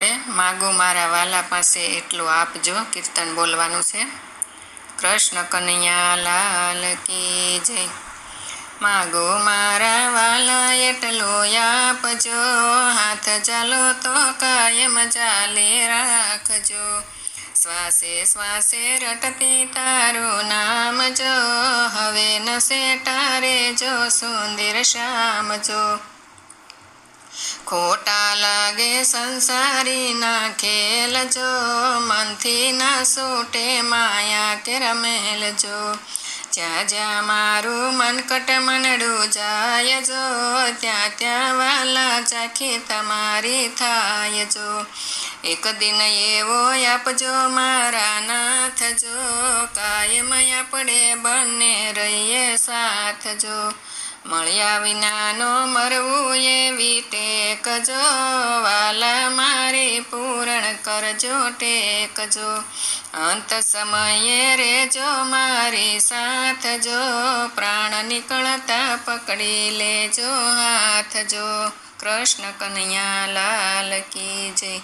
માગો મારા વાલા પાસે એટલું આપજો કીર્તન બોલવાનું છે. કૃષ્ણ કનૈયા લાલ કી જય. માગો મારા વાલા એટલું આપજો, હાથ ચાલો તો કાયમ ચાલે રાખજો. શ્વાસે શ્વાસે રટતી તારું નામ જો, હવે નશે તારે જો સુંદર શ્યામ જો. ખોટા લાગે સંસારીના ખેલ જો, મનથી ના છૂટે માયા કે રમેલ જો. જ્યાં જ્યાં મારું મનકટ મનડું જાય જો, ત્યાં ત્યાં વાલા ચાખી તમારી થાય જો. એક દિન એવો આપજો મારા નાથ જો, કાયમ આપણે બંને રહીએ સાથ જો. મળ્યા વિનાનો મરવું એવી ટેક જો, વાલા મારી પૂરણ કરજો ટેક જો. અંત સમયે રેજો મારી સાથ જો, પ્રાણ નીકળતા પકડી લેજો હાથ જો. કૃષ્ણ કનૈયા લાલ કી જય.